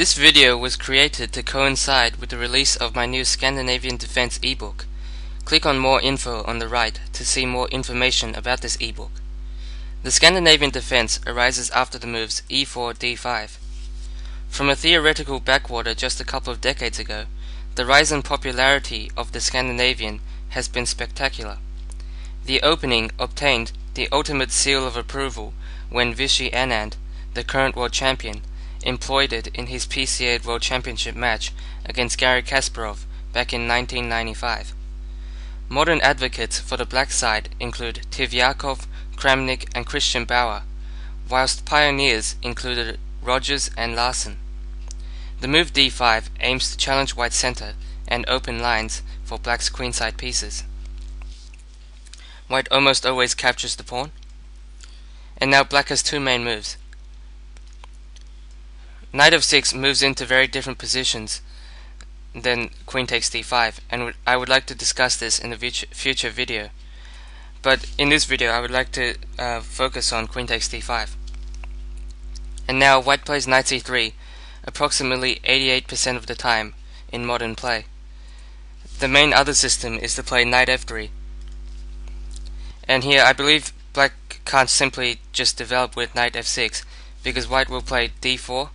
This video was created to coincide with the release of my new Scandinavian Defense ebook. Click on more info on the right to see more information about this ebook. The Scandinavian Defense arises after the moves e4, d5. From a theoretical backwater just a couple of decades ago, the rise in popularity of the Scandinavian has been spectacular. The opening obtained the ultimate seal of approval when Vishy Anand, the current world champion, employed it in his PCA World Championship match against Garry Kasparov back in 1995. Modern advocates for the black side include Tiviakov, Kramnik and Christian Bauer, whilst pioneers included Rogers and Larsen. The move d5 aims to challenge white's center and open lines for black's queenside pieces. White almost always captures the pawn, and now black has two main moves. Knight of 6 moves into very different positions than queen takes d5, and I would like to discuss this in a future video. But in this video I would like to focus on queen takes d5. And now white plays knight c3 approximately 88% of the time in modern play. The main other system is to play knight f3. And here I believe black can't simply just develop with knight f6, because white will play d4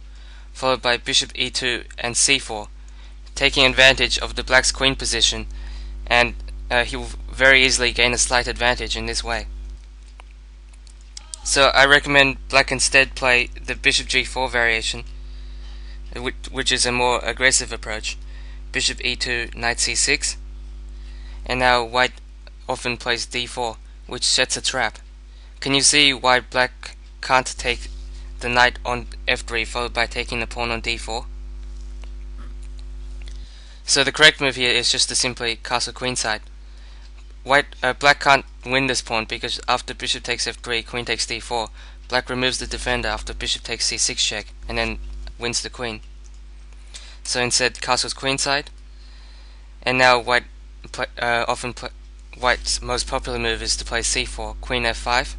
followed by bishop e2 and c4, taking advantage of the black's queen position, and he will very easily gain a slight advantage in this way. So I recommend black instead play the bishop g4 variation, which is a more aggressive approach. Bishop e2, knight c6, and now white often plays d4, which sets a trap. Can you see why black can't take the knight on f3 followed by taking the pawn on d4? So the correct move here is just to simply castle queenside. Black can't win this pawn because after bishop takes f3, queen takes d4, black removes the defender after bishop takes c6 check and then wins the queen. So instead castles queenside, and now white's most popular move is to play c4, queen f5.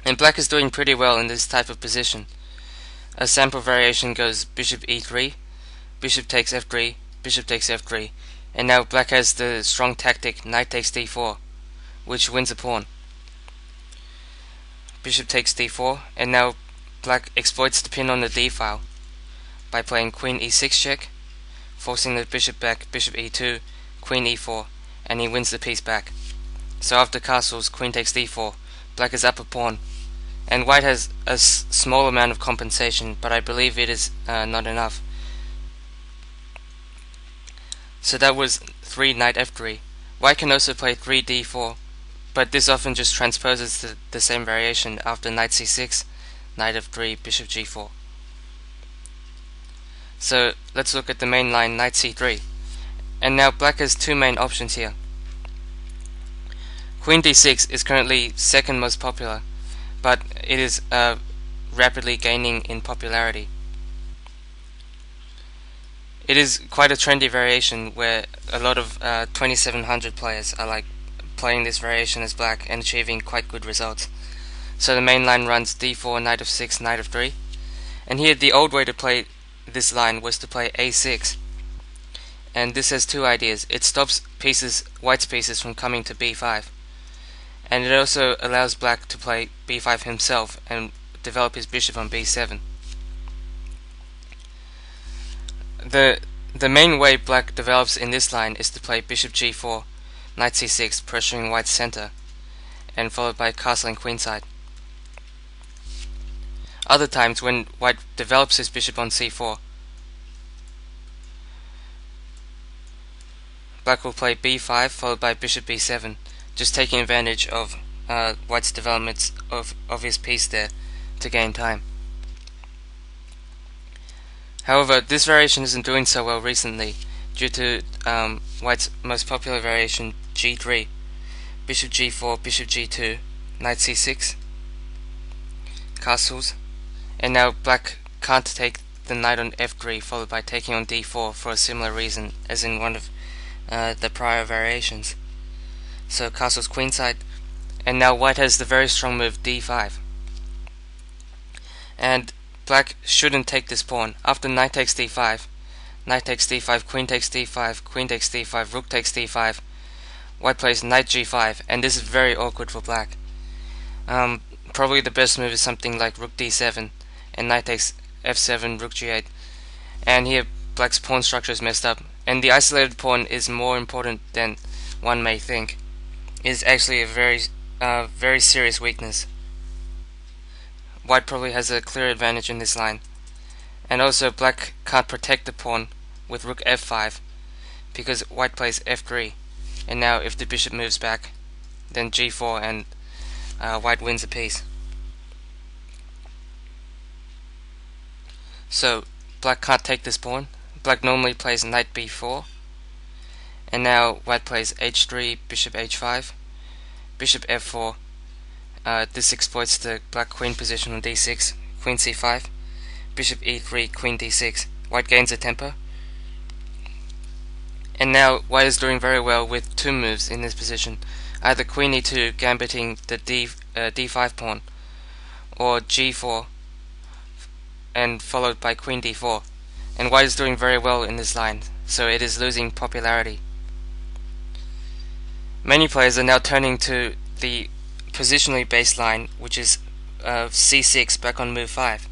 And black is doing pretty well in this type of position. A sample variation goes bishop e3, bishop takes f3, bishop takes f3, and now black has the strong tactic knight takes d4, which wins a pawn. Bishop takes d4, and now black exploits the pin on the d file by playing queen e6 check, forcing the bishop back, bishop e2, queen e4, and he wins the piece back. So after castles, queen takes d4, black is up a pawn, and white has a small amount of compensation, but I believe it is not enough. So that was 3 knight f3. White can also play 3 d4, but this often just transposes the same variation after knight c6, knight f3, bishop g4. So let's look at the main line knight c3. And now black has two main options here. Queen d6 is currently second most popular, but it is rapidly gaining in popularity. It is quite a trendy variation where a lot of 2700 players are playing this variation as black and achieving quite good results. So the main line runs d4, knight f6, knight f3, and here the old way to play this line was to play a6. And this has two ideas. It stops white's pieces from coming to b5, and it also allows black to play b5 himself and develop his bishop on b7. The main way black develops in this line is to play bishop g4, knight c6, pressuring white's center, and followed by castling queenside. Other times when white develops his bishop on c4, black will play b5 followed by bishop b7, just taking advantage of white's developments of his piece there to gain time. However, this variation isn't doing so well recently due to white's most popular variation g3, bishop g4, bishop g2, knight c6, castles, and now black can't take the knight on f3 followed by taking on d4 for a similar reason as in one of the prior variations. So castles queenside, and now white has the very strong move d5. And black shouldn't take this pawn. After knight takes d5, knight takes d5, queen takes d5, queen takes d5, rook takes d5, white plays knight g5, and this is very awkward for black. Probably the best move is something like rook d7, and knight takes f7, rook g8, and here black's pawn structure is messed up, and the isolated pawn is more important than one may think. It is actually a very serious weakness. White probably has a clear advantage in this line, and also black can't protect the pawn with rook f5 because white plays f3, and now if the bishop moves back, then g4, and white wins a piece. So black can't take this pawn. Black normally plays knight b4, and now white plays h3, bishop h5, bishop f4. This exploits the black queen position on d6, queen c5, bishop e3, queen d6. White gains a tempo, and now white is doing very well with two moves in this position, either queen e2 gambiting the d5 pawn, or g4 and followed by queen d4, and white is doing very well in this line, so it is losing popularity. Many players are now turning to the positionally based line, which is c6 back on move 5.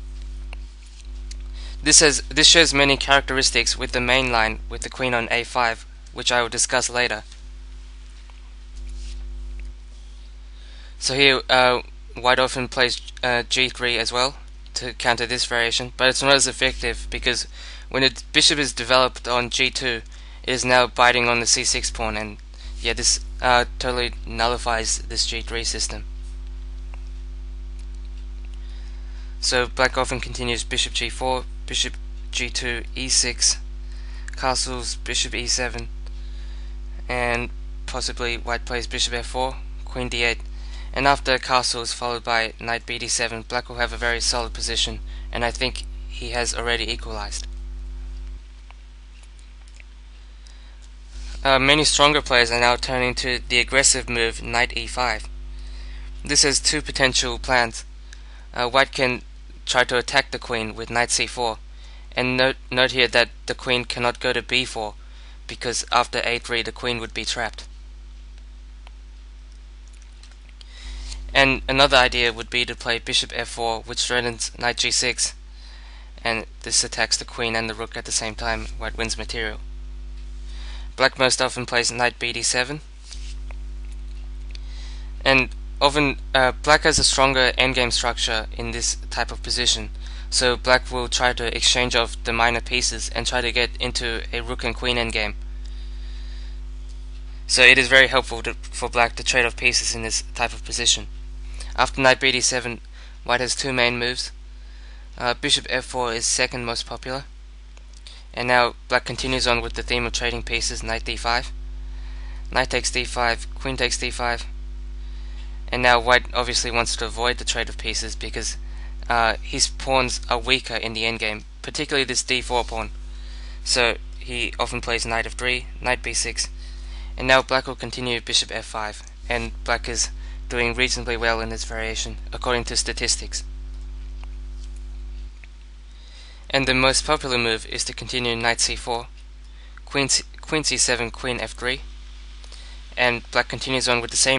This shows many characteristics with the main line with the queen on a5, which I will discuss later. So here white often plays g3 as well to counter this variation, but it's not as effective because when the bishop is developed on g2, it is now biting on the c6 pawn, and yeah, this totally nullifies this g3 system. So black often continues bishop g4, bishop g2, e6, castles, bishop e7, and possibly white plays bishop f4, queen d8, and after castles followed by knight bd7, black will have a very solid position, and I think he has already equalized. Many stronger players are now turning to the aggressive move knight e5. This has two potential plans. White can try to attack the queen with knight c4, and note here that the queen cannot go to b4 because after a3 the queen would be trapped. And another idea would be to play bishop f4, which threatens knight g6, and this attacks the queen and the rook at the same time. White wins material. Black most often plays knight bd7, and often black has a stronger endgame structure in this type of position, so black will try to exchange off the minor pieces and try to get into a rook and queen endgame. So it is very helpful for black to trade off pieces in this type of position. After knight bd7, white has two main moves. Bishop f4 is second most popular, and now black continues on with the theme of trading pieces. Knight d5, knight takes d5, queen takes d5, and now white obviously wants to avoid the trade of pieces because his pawns are weaker in the endgame, particularly this d4 pawn. So he often plays knight f3, knight b6, and now black will continue bishop f5, and black is doing reasonably well in this variation according to statistics. And the most popular move is to continue knight c4, queen c7, queen f3, and black continues on with the same